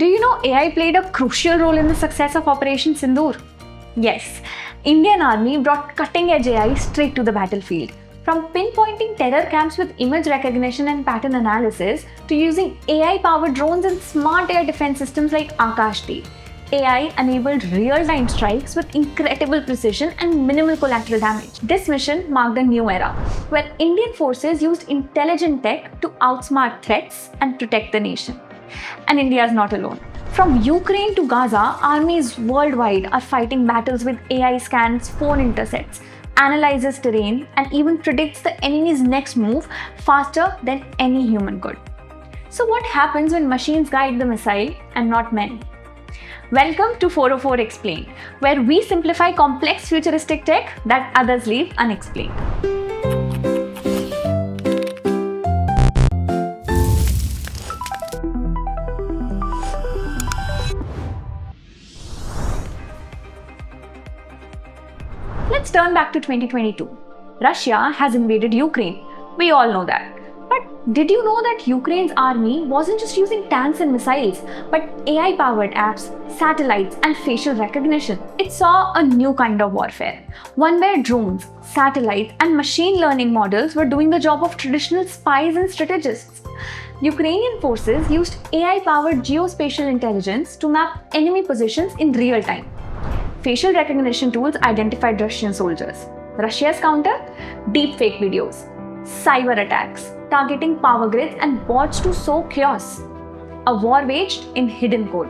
Do you know AI played a crucial role in the success of Operation Sindoor? Yes, Indian Army brought cutting-edge AI straight to the battlefield. From pinpointing terror camps with image recognition and pattern analysis to using AI-powered drones and smart air defense systems like Akash-T, AI enabled real-time strikes with incredible precision and minimal collateral damage. This mission marked a new era, where Indian forces used intelligent tech to outsmart threats and protect the nation. And India is not alone. From Ukraine to Gaza, armies worldwide are fighting battles with AI scans, phone intercepts, analyzes terrain, and even predicts the enemy's next move faster than any human could. So what happens when machines guide the missile and not men? Welcome to 404 Explained, where we simplify complex futuristic tech that others leave unexplained. Let's turn back to 2022. Russia has invaded Ukraine. We all know that. But did you know that Ukraine's army wasn't just using tanks and missiles, but AI-powered apps, satellites, and facial recognition? It saw a new kind of warfare, one where drones, satellites, and machine learning models were doing the job of traditional spies and strategists. Ukrainian forces used AI-powered geospatial intelligence to map enemy positions in real time. Facial recognition tools identified Russian soldiers. Russia's counter? Deepfake videos, cyber attacks, targeting power grids and bots to sow chaos. A war waged in hidden code.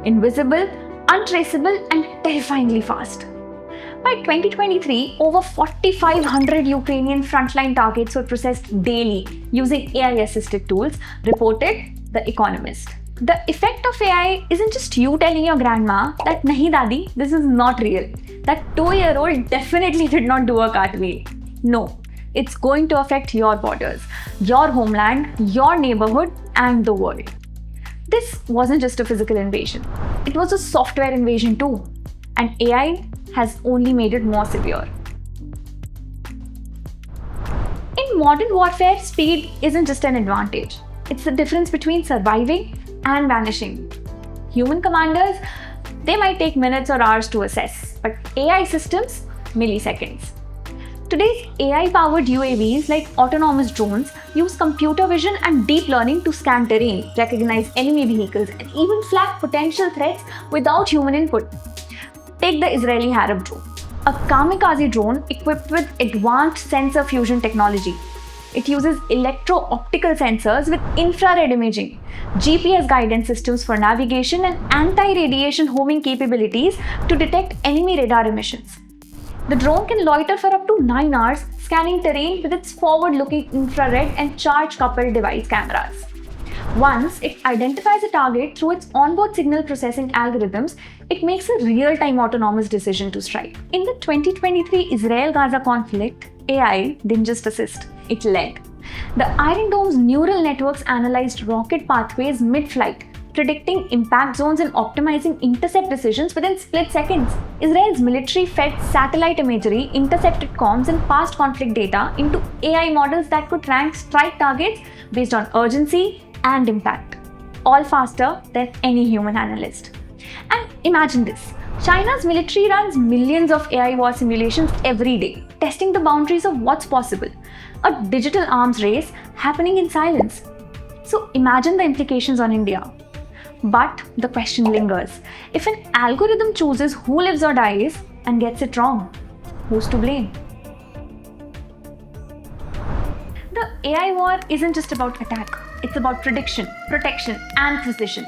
Invisible, untraceable, and terrifyingly fast. By 2023, over 4,500 Ukrainian frontline targets were processed daily using AI-assisted tools, reported The Economist. The effect of AI isn't just you telling your grandma that nahi dadi, this is not real. That 2-year-old definitely did not do a cartwheel. No, it's going to affect your borders, your homeland, your neighborhood, and the world. This wasn't just a physical invasion. It was a software invasion too. And AI has only made it more severe. In modern warfare, speed isn't just an advantage. It's the difference between surviving and vanishing. Human commanders, they might take minutes or hours to assess, but AI systems, milliseconds. Today's AI-powered UAVs like autonomous drones use computer vision and deep learning to scan terrain, recognize enemy vehicles, and even flag potential threats without human input. Take the Israeli Harab drone, a kamikaze drone equipped with advanced sensor fusion technology. It uses electro-optical sensors with infrared imaging, GPS guidance systems for navigation, and anti-radiation homing capabilities to detect enemy radar emissions. The drone can loiter for up to 9 hours, scanning terrain with its forward-looking infrared and charge-coupled device cameras. Once it identifies a target through its onboard signal processing algorithms, it makes a real-time autonomous decision to strike. In the 2023 Israel-Gaza conflict, AI didn't just assist, it led. The Iron Dome's neural networks analyzed rocket pathways mid-flight, predicting impact zones and optimizing intercept decisions within split seconds. Israel's military fed satellite imagery, intercepted comms, and past conflict data into AI models that could rank strike targets based on urgency and impact, all faster than any human analyst. And imagine this. China's military runs millions of AI war simulations every day, testing the boundaries of what's possible. A digital arms race happening in silence. So imagine the implications on India. But the question lingers. If an algorithm chooses who lives or dies and gets it wrong, who's to blame? The AI war isn't just about attack. It's about prediction, protection, and precision.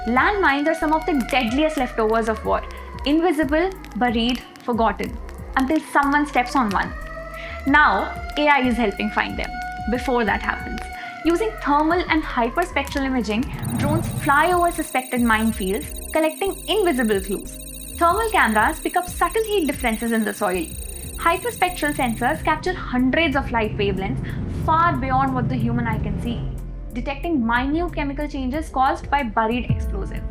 Landmines are some of the deadliest leftovers of war. Invisible, buried, forgotten, until someone steps on one. Now, AI is helping find them. Before that happens, using thermal and hyperspectral imaging, drones fly over suspected minefields, collecting invisible clues. Thermal cameras pick up subtle heat differences in the soil. Hyperspectral sensors capture hundreds of light wavelengths far beyond what the human eye can see, detecting minute chemical changes caused by buried explosive.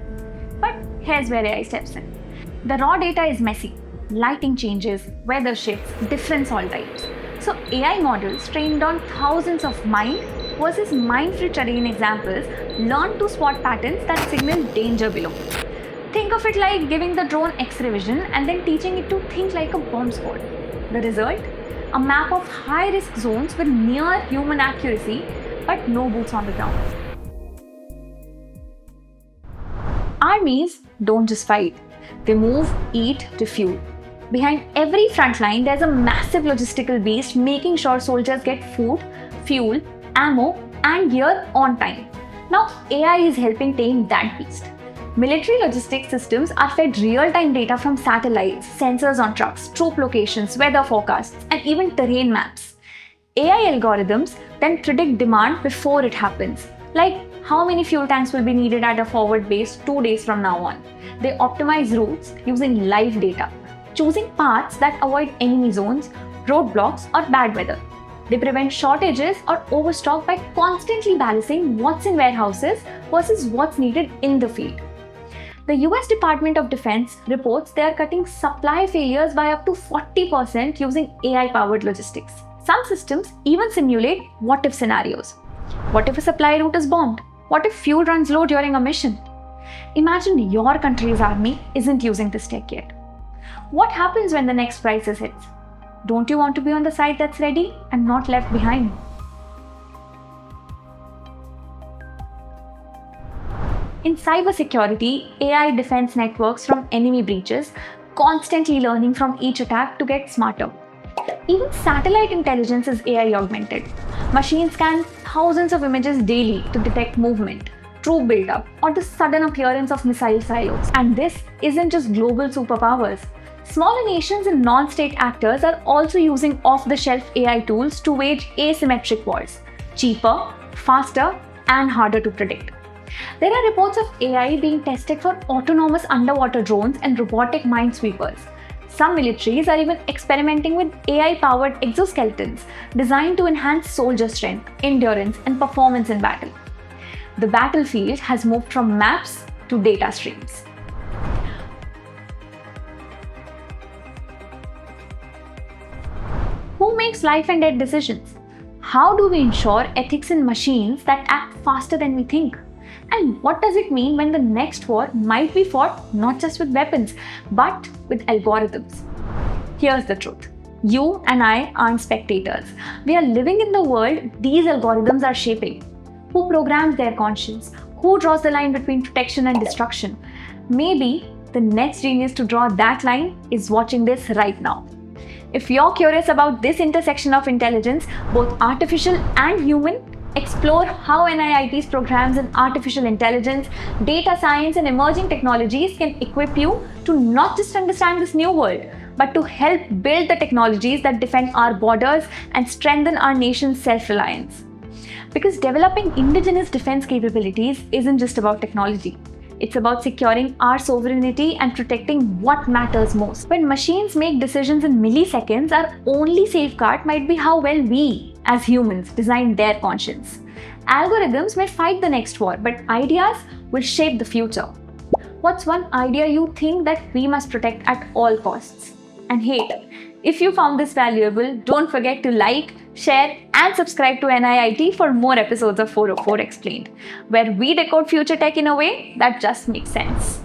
But here's where AI steps in. The raw data is messy. Lighting changes, weather shifts, different soil types. So AI models trained on thousands of mined versus mind-free terrain examples learn to spot patterns that signal danger below. Think of it like giving the drone X-ray vision and then teaching it to think like a bomb squad. The result? A map of high-risk zones with near human accuracy but no boots on the ground. Armies don't just fight. They move, eat, refuel. Behind every front line, there's a massive logistical beast making sure soldiers get food, fuel, ammo, and gear on time. Now, AI is helping tame that beast. Military logistics systems are fed real-time data from satellites, sensors on trucks, troop locations, weather forecasts, and even terrain maps. AI algorithms then predict demand before it happens, like how many fuel tanks will be needed at a forward base 2 days from now on. They optimize routes using live data, choosing paths that avoid enemy zones, roadblocks, or bad weather. They prevent shortages or overstock by constantly balancing what's in warehouses versus what's needed in the field. The US Department of Defense reports they are cutting supply failures by up to 40% using AI-powered logistics. Some systems even simulate what-if scenarios. What if a supply route is bombed? What if fuel runs low during a mission? Imagine your country's army isn't using this tech yet. What happens when the next crisis hits? Don't you want to be on the side that's ready and not left behind? In cybersecurity, AI defends networks from enemy breaches, constantly learning from each attack to get smarter. Even satellite intelligence is AI augmented. Machines scan thousands of images daily to detect movement, troop buildup, or the sudden appearance of missile silos. And this isn't just global superpowers. Smaller nations and non-state actors are also using off-the-shelf AI tools to wage asymmetric wars, cheaper, faster, and harder to predict. There are reports of AI being tested for autonomous underwater drones and robotic minesweepers. Some militaries are even experimenting with AI-powered exoskeletons designed to enhance soldier strength, endurance, and performance in battle. The battlefield has moved from maps to data streams. Who makes life and death decisions? How do we ensure ethics in machines that act faster than we think? And what does it mean when the next war might be fought not just with weapons, but with algorithms? Here's the truth. You and I aren't spectators. We are living in the world these algorithms are shaping. Who programs their conscience? Who draws the line between protection and destruction? Maybe the next genius to draw that line is watching this right now. If you're curious about this intersection of intelligence, both artificial and human, explore how NIIT's programs in artificial intelligence, data science, and emerging technologies can equip you to not just understand this new world, but to help build the technologies that defend our borders and strengthen our nation's self-reliance. Because developing indigenous defense capabilities isn't just about technology. It's about securing our sovereignty and protecting what matters most. When machines make decisions in milliseconds, our only safeguard might be how well we, as humans, design their conscience. Algorithms may fight the next war, but ideas will shape the future. What's one idea you think that we must protect at all costs? And hey, if you found this valuable, don't forget to like, share, and subscribe to NIIT for more episodes of 404 Explained, where we decode future tech in a way that just makes sense.